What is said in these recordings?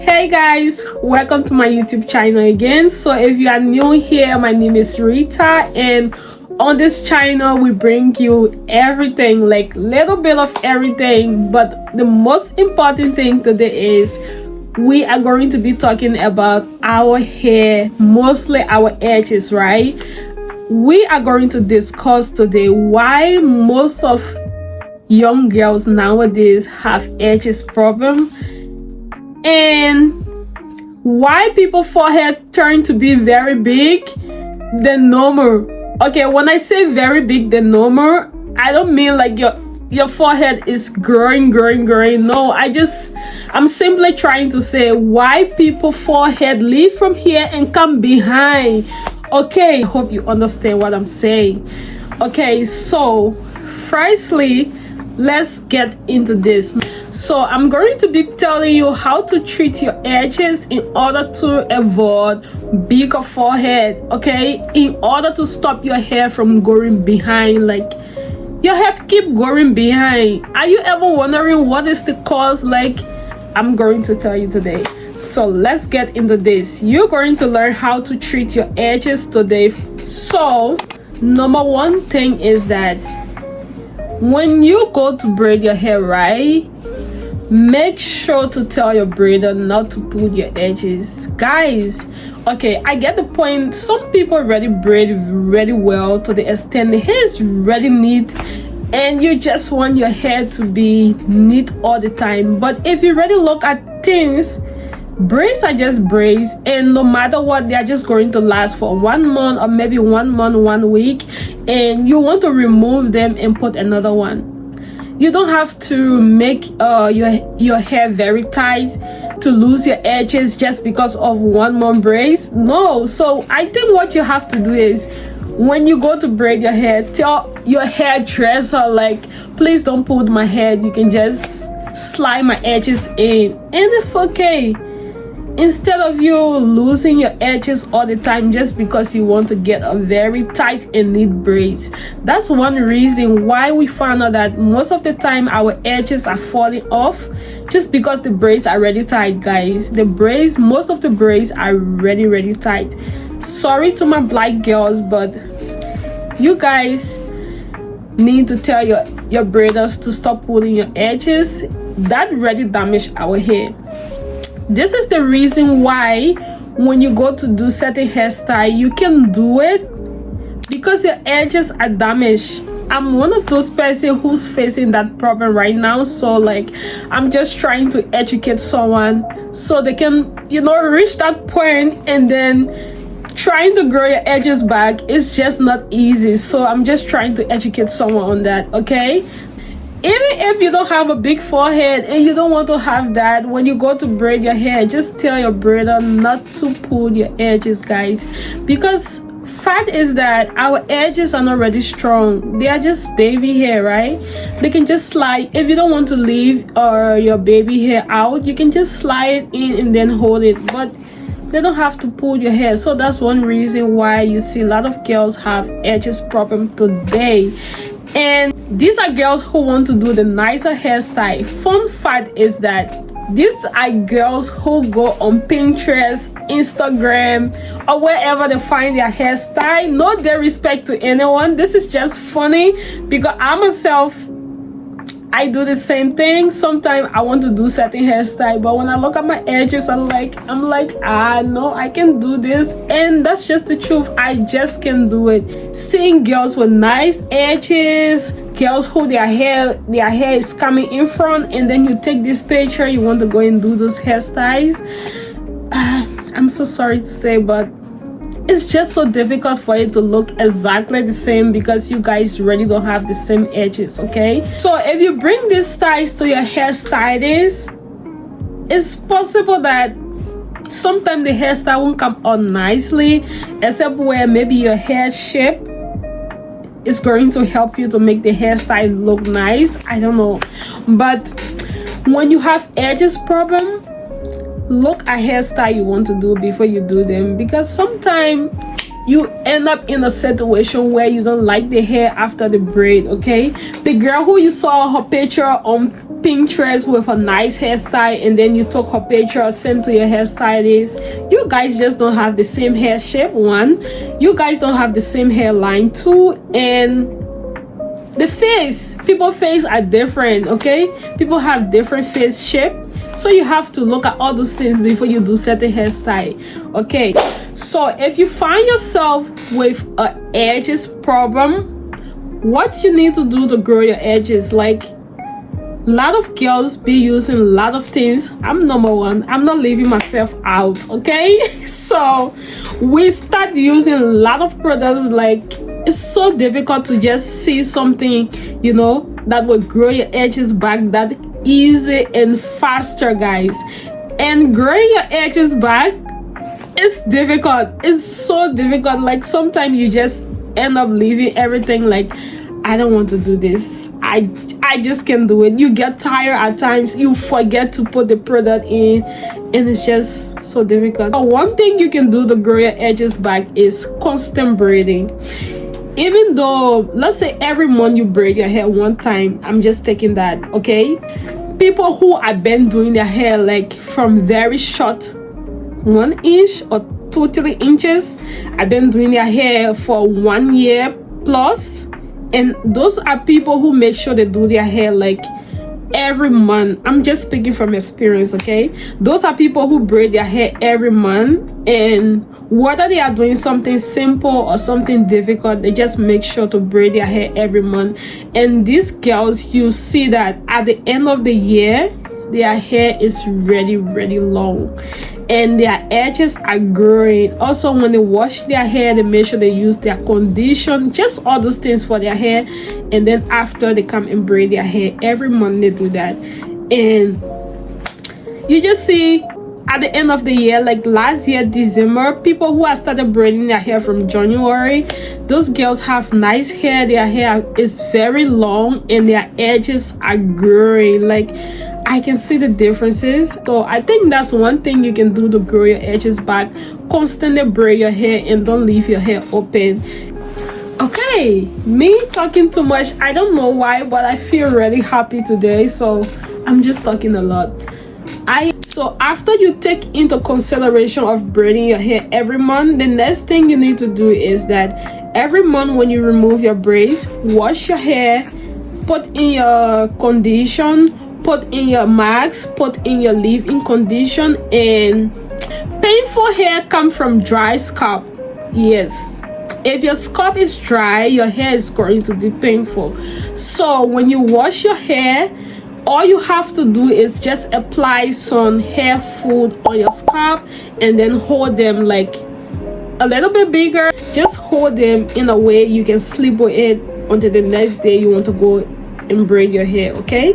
Hey guys, welcome to my YouTube channel again. So if you are new here, my name is Rita, and on this channel we bring you everything, like little bit of everything, but the most important thing today is we are going to be talking about our hair, mostly our edges, right? We are going to discuss today why most of young girls nowadays have edges problem, and why people forehead turn to be very big than normal. Okay, when I say very big than normal, I don't mean like your forehead is growing. No, I'm simply trying to say why people forehead leave from here and come behind. Okay, I hope you understand what I'm saying. Okay, so firstly, let's get into this. So I'm going to be telling you how to treat your edges in order to avoid bigger forehead, okay, in order to stop your hair from going behind. Like, your hair keep going behind. Are you ever wondering what is the cause? Like, I'm going to tell you today. So let's get into this. You're going to learn how to treat your edges today. So number one thing is that when you go to braid your hair, right, make sure to tell your braider not to pull your edges, guys. Okay, I get the point. Some people already braid really well to the extent the hair is really neat, and you just want your hair to be neat all the time. But if you really look at things, braids are just braids, and no matter what, they are just going to last for 1 month or maybe 1 month, 1 week, and you want to remove them and put another one. You don't have to make your hair very tight to lose your edges just because of 1 month braids. No. So I think what you have to do is, when you go to braid your hair, tell your hairdresser, like, please don't pull my head, you can just slide my edges in, and it's okay. Instead of you losing your edges all the time just because you want to get a very tight and neat braids. That's one reason why we found out that most of the time our edges are falling off, just because the braids are really tight, guys. Most of the braids are really tight. Sorry to my black girls, but you guys need to tell your braiders to stop pulling your edges. That really damage our hair. This is the reason why when you go to do certain hairstyle, you can do it because your edges are damaged. I'm one of those person who's facing that problem right now. So like, I'm just trying to educate someone so they can, reach that point, and then trying to grow your edges back is just not easy. So I'm just trying to educate someone on that, okay? Even if you don't have a big forehead and you don't want to have that, when you go to braid your hair, just tell your braider not to pull your edges, guys. Because fact is that our edges are not really strong. They are just baby hair, right? They can just slide. If you don't want to leave your baby hair out, you can just slide in and then hold it. But they don't have to pull your hair. So that's one reason why you see a lot of girls have edges problem today. And these are girls who want to do the nicer hairstyle. Fun fact is that these are girls who go on Pinterest, Instagram, or wherever they find their hairstyle. No disrespect to anyone. This is just funny because I myself, I do the same thing. Sometimes I want to do certain hairstyle, but when I look at my edges, I'm like, no, I can do this. And that's just the truth. I just can do it. Seeing girls with nice edges, girls who their hair is coming in front, and then you take this picture, you want to go and do those hairstyles. I'm so sorry to say, but it's just so difficult for it to look exactly the same because you guys really don't have the same edges, okay? So if you bring these styles to your hairstylist, it's possible that sometimes the hairstyle won't come out nicely, except where maybe your hair shape is going to help you to make the hairstyle look nice. I don't know. But when you have edges problem, look at hairstyle you want to do before you do them, because sometimes you end up in a situation where you don't like the hair after the braid, okay? The girl who you saw her picture on Pinterest with a nice hairstyle and then you took her picture, sent to your hairstylist, you guys just don't have the same hair shape. One, you guys don't have the same hairline. Two, and the face, people's face are different. Okay, people have different face shape, so you have to look at all those things before you do certain hairstyle. Okay, so if you find yourself with a edges problem, what you need to do to grow your edges, like a lot of girls be using a lot of things. I'm number one, I'm not leaving myself out. Okay, so we start using a lot of products. Like, it's so difficult to just see something, you know, that will grow your edges back that easy and faster, guys. And growing your edges back is difficult. It's so difficult. Like, sometimes you just end up leaving everything. Like, I don't want to do this. I just can't do it. You get tired at times. You forget to put the product in, and it's just so difficult. But one thing you can do to grow your edges back is constant braiding. Even though, let's say every month you braid your hair one time, I'm just taking that, okay? People who have been doing their hair like from very short, 1 inch or 2-3 inches, I've been doing their hair for 1 year plus. And those are people who make sure they do their hair like every month. I'm just speaking from experience, okay? Those are people who braid their hair every month, and whether they are doing something simple or something difficult, they just make sure to braid their hair every month. And these girls, you see that at the end of the year, their hair is really, really long and their edges are growing. Also, when they wash their hair, they make sure they use their condition, just all those things for their hair. And then after, they come and braid their hair every month. They do that, and you just see at the end of the year, like last year December, people who have started braiding their hair from January, those girls have nice hair. Their hair is very long and their edges are growing. Like, I can see the differences. So I think that's one thing you can do to grow your edges back. Constantly braid your hair and don't leave your hair open. Okay, me talking too much, I don't know why, but I feel really happy today, so I'm just talking a lot. So after you take into consideration of braiding your hair every month, the next thing you need to do is that every month when you remove your braids, wash your hair, put in your condition, put in your mask, put in your leave-in condition. And painful hair comes from dry scalp. Yes, if your scalp is dry, your hair is going to be painful. So when you wash your hair, all you have to do is just apply some hair food on your scalp and then hold them like a little bit bigger. Just hold them in a way you can sleep with it until the next day you want to go and braid your hair. Okay,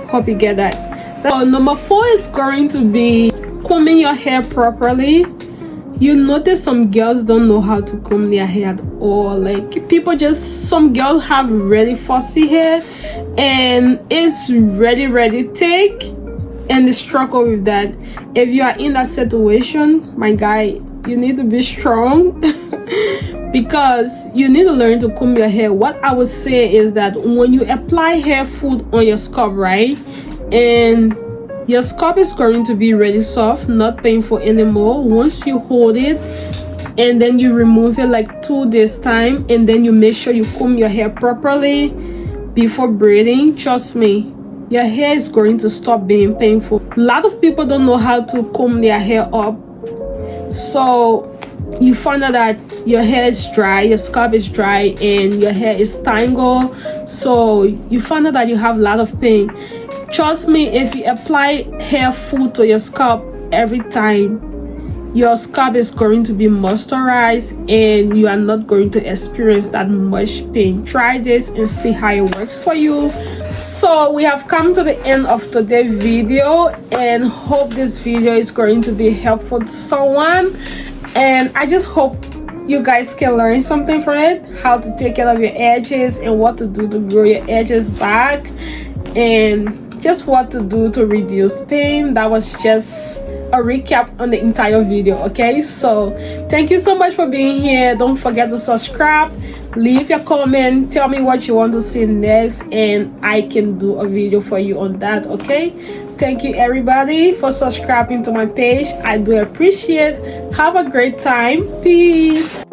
hope you get that. So number 4 is going to be combing your hair properly. You notice some girls don't know how to comb their hair at all. Like, some girls have really fussy hair and it's really thick, and they struggle with that. If you are in that situation, my guy, you need to be strong because you need to learn to comb your hair. What I would say is that when you apply hair food on your scalp, right, and your scalp is going to be really soft, not painful anymore. Once you hold it and then you remove it like 2 days time, and then you make sure you comb your hair properly before braiding, trust me, your hair is going to stop being painful. A lot of people don't know how to comb their hair up, so you find out that your hair is dry, your scalp is dry, and your hair is tangled, so you find out that you have a lot of pain. Trust me, if you apply hair food to your scalp every time, your scalp is going to be moisturized and you are not going to experience that much pain. Try this and see how it works for you. So we have come to the end of today's video, and hope this video is going to be helpful to someone. And I just hope you guys can learn something from it, how to take care of your edges and what to do to grow your edges back, and just what to do to reduce pain. That was just a recap on the entire video. Okay, so thank you so much for being here. Don't forget to subscribe, leave your comment, tell me what you want to see next, and I can do a video for you on that. Okay, thank you everybody for subscribing to my page. I do appreciate. Have a great time. Peace.